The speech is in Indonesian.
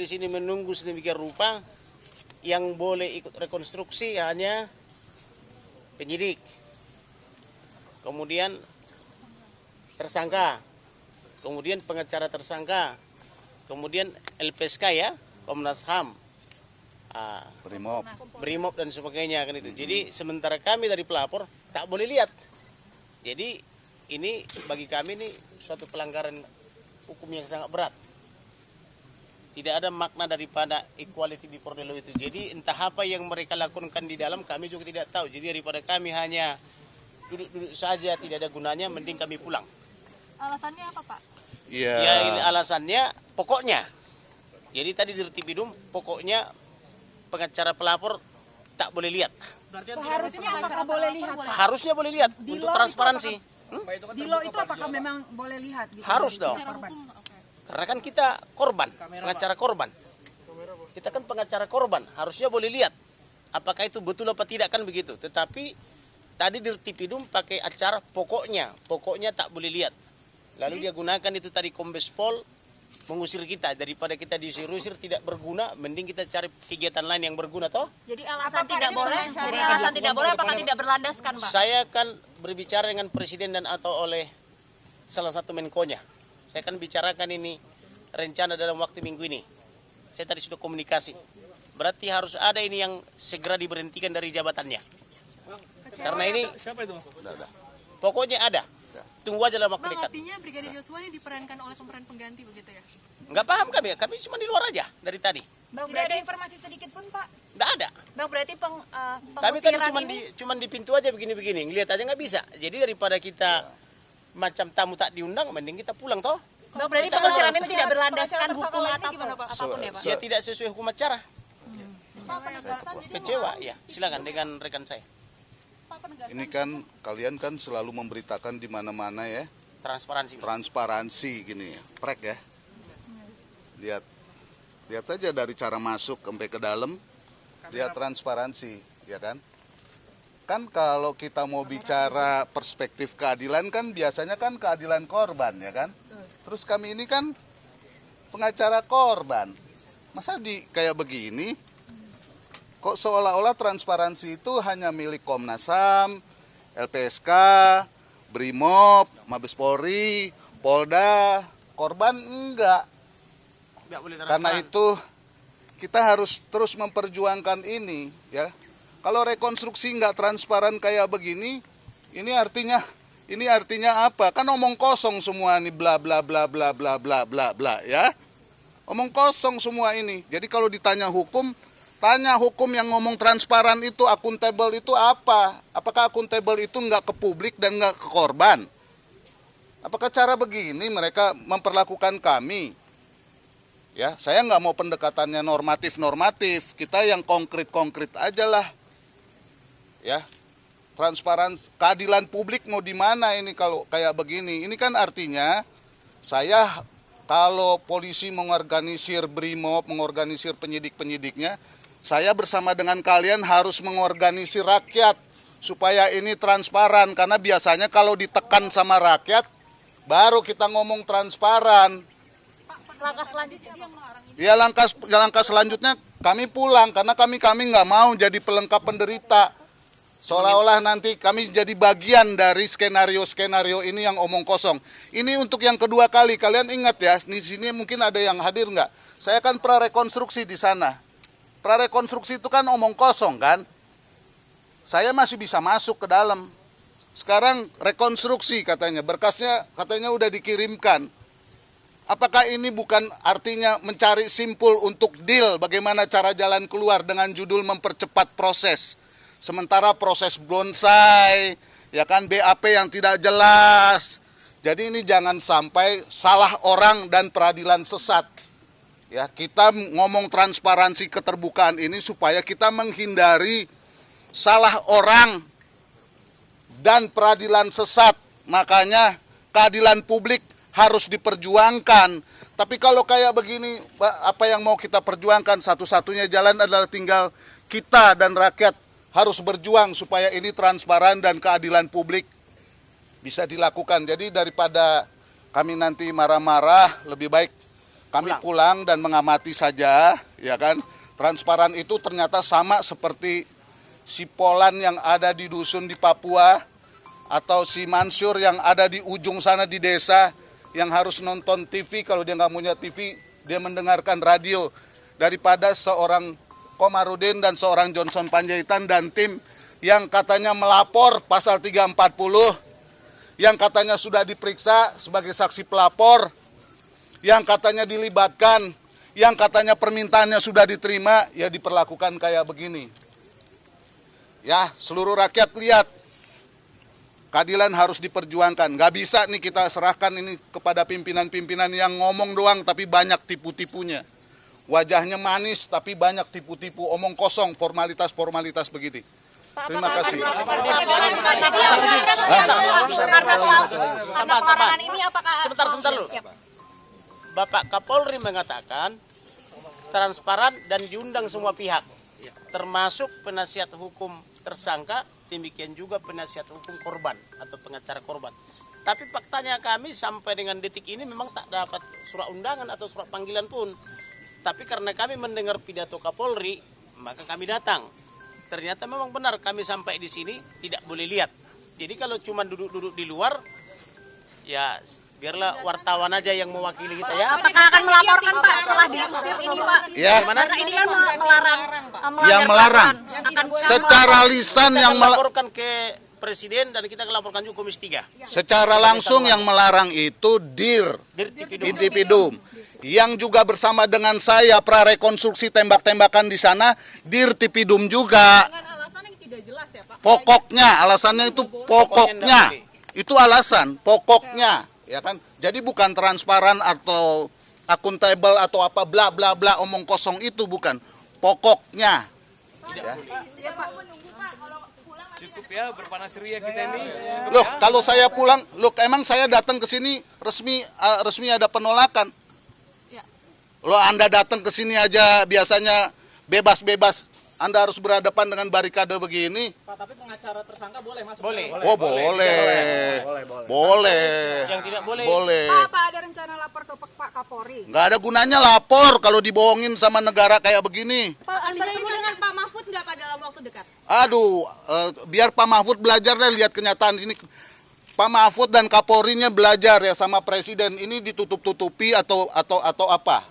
di sini menunggu sedemikian rupa, yang boleh ikut rekonstruksi hanya penyidik, kemudian tersangka, kemudian pengacara tersangka, kemudian LPSK ya, Komnas HAM, Brimob dan sebagainya kan itu. Jadi sementara kami dari pelapor tak boleh lihat. Jadi ini bagi kami ini suatu pelanggaran hukum yang sangat berat. Tidak ada makna daripada equality before the law itu. Jadi entah apa yang mereka lakukan di dalam kami juga tidak tahu. Jadi daripada kami hanya duduk-duduk saja tidak ada gunanya, mending kami pulang. Alasannya apa, Pak? Ya ini alasannya pokoknya. Jadi tadi di Retipidum pokoknya pengacara pelapor tak boleh lihat. Seharusnya apakah boleh lihat, Pak? Harusnya boleh lihat untuk transparansi. Di law itu apakah memang boleh lihat? Gitu, Harus dong. korban? Karena kan kita korban, pengacara korban. Kita kan pengacara korban, harusnya boleh lihat. Apakah itu betul apa tidak kan begitu. Tetapi tadi di Retipidum pakai acara pokoknya tak boleh lihat. Lalu dia gunakan itu tadi Kombes Pol mengusir kita, daripada kita diusir-usir tidak berguna, mending kita cari kegiatan lain yang berguna toh. Jadi alasan tidak boleh, apakah tidak berlandaskan, Pak? Saya kan berbicara dengan presiden dan atau oleh salah satu menkonya. Saya kan bicarakan ini rencana dalam waktu minggu ini. Saya tadi sudah komunikasi. Berarti harus ada ini yang segera diberhentikan dari jabatannya. Karena ini siapa itu? Pokoknya ada. Tunggu aja dalam waktu dekat. Artinya Brigadir Yosua ini diperankan oleh pemeran pengganti begitu ya? Nggak paham kami cuma di luar aja dari tadi. Tidak ada informasi sedikit pun, Pak? Nggak ada. Bang, berarti Kami tadi cuma di pintu aja begini-begini, ngeliat aja nggak bisa. Jadi daripada kita macam tamu tak diundang, mending kita pulang toh. Bang, berarti pengusiran ini tidak berlandaskan hukum apapun ya, Pak? Ya tidak sesuai hukum acara. Kecewa, ya. Silakan dengan rekan saya. Ini kan kalian kan selalu memberitakan di mana-mana ya. Transparansi gini ya. Prek ya. Lihat aja dari cara masuk sampai ke dalam, lihat transparansi, ya kan? Kan kalau kita mau bicara perspektif keadilan kan biasanya kan keadilan korban, ya kan? Terus kami ini kan pengacara korban. Masa kayak begini? Kok seolah-olah transparansi itu hanya milik Komnas HAM, LPSK, Brimob, Mabes Polri, Polda, korban enggak. Karena itu kita harus terus memperjuangkan ini, ya. Kalau rekonstruksi nggak transparan kayak begini, ini artinya apa? Kan omong kosong semua ini, bla bla bla bla bla bla bla bla, ya. Omong kosong semua ini. Jadi kalau ditanya hukum, tanya hukum yang ngomong transparan itu, akuntabel itu apa? Apakah akuntabel itu nggak ke publik dan nggak ke korban? Apakah cara begini mereka memperlakukan kami? Ya, saya nggak mau pendekatannya normatif. Kita yang konkret aja lah. Ya, transparan, keadilan publik mau di mana ini kalau kayak begini? Ini kan artinya saya kalau polisi mengorganisir Brimob, mengorganisir penyidik-penyidiknya, saya bersama dengan kalian harus mengorganisir rakyat supaya ini transparan. Karena biasanya kalau ditekan sama rakyat, baru kita ngomong transparan. Langkah selanjutnya Ya langkah selanjutnya kami pulang karena kami nggak mau jadi pelengkap penderita. Seolah-olah nanti kami jadi bagian dari skenario ini yang omong kosong. Ini untuk yang kedua kali. Kalian ingat ya, di sini mungkin ada yang hadir nggak? Saya kan prarekonstruksi di sana. Prarekonstruksi itu kan omong kosong kan? Saya masih bisa masuk ke dalam. Sekarang rekonstruksi katanya, berkasnya katanya udah dikirimkan. Apakah ini bukan artinya mencari simpul untuk deal bagaimana cara jalan keluar dengan judul mempercepat proses? Sementara proses bonsai, ya kan BAP yang tidak jelas. Jadi ini jangan sampai salah orang dan peradilan sesat. Ya, kita ngomong transparansi keterbukaan ini supaya kita menghindari salah orang dan peradilan sesat. Makanya keadilan publik harus diperjuangkan. Tapi kalau kayak begini, apa yang mau kita perjuangkan? Satu-satunya jalan adalah tinggal kita dan rakyat harus berjuang supaya ini transparan dan keadilan publik bisa dilakukan. Jadi daripada kami nanti marah-marah, lebih baik Kami pulang dan mengamati saja, ya kan. Transparan itu ternyata sama seperti si Polan yang ada di dusun di Papua, atau si Mansur yang ada di ujung sana di desa, yang harus nonton TV, kalau dia nggak punya TV, dia mendengarkan radio. Daripada seorang Komarudin dan seorang Johnson Panjaitan dan tim yang katanya melapor pasal 340, yang katanya sudah diperiksa sebagai saksi pelapor, yang katanya dilibatkan, yang katanya permintaannya sudah diterima, ya diperlakukan kayak begini. Ya, seluruh rakyat lihat, keadilan harus diperjuangkan. Nggak bisa nih kita serahkan ini kepada pimpinan-pimpinan yang ngomong doang tapi banyak tipu-tipunya. Wajahnya manis tapi banyak tipu-tipu, omong kosong, formalitas-formalitas begini. Terima kasih. Sebentar dulu. Bapak Kapolri mengatakan transparan dan diundang semua pihak, termasuk penasihat hukum tersangka, demikian juga penasihat hukum korban atau pengacara korban. Tapi faktanya kami sampai dengan detik ini memang tak dapat surat undangan atau surat panggilan pun. Tapi karena kami mendengar pidato Kapolri, maka kami datang. Ternyata memang benar kami sampai di sini tidak boleh lihat. Jadi kalau cuma duduk-duduk di luar, ya biarlah wartawan aja yang mewakili kita ya. Apakah akan melaporkan Pak setelah diusir ini Pak? Ya. Karena ini kan melarang. Yang melarang. Secara lisan yang melaporkan ke Presiden dan kita laporkan juga Komisi 3. Secara langsung yang melarang itu Dirtipidum. Yang juga bersama dengan saya prarekonstruksi tembak-tembakan di sana Dirtipidum juga. Dengan alasan yang tidak jelas ya Pak. Pokoknya alasannya itu pokoknya. Itu alasan pokoknya, ya kan? Jadi bukan transparan atau akuntabel atau apa bla bla bla omong kosong itu bukan. Pokoknya. Ya. Cukup ya berpanas ria kita ini. Loh, kalau saya pulang, loh emang saya datang ke sini resmi ada penolakan. Loh, Anda datang ke sini aja biasanya bebas-bebas. Anda harus berhadapan dengan barikade begini. Pak, tapi pengacara tersangka boleh masuk? Boleh. Oh, boleh. Yang tidak boleh. Boleh. Apa ada rencana lapor ke Pak Kapolri? Nggak ada gunanya lapor kalau dibohongin sama negara kayak begini. Pak, bertemu dengan Pak Mahfud nggak Pak dalam waktu dekat? Aduh, biar Pak Mahfud belajar deh lihat kenyataan sini. Pak Mahfud dan Kapolrinya belajar ya sama Presiden. Ini ditutup-tutupi atau apa?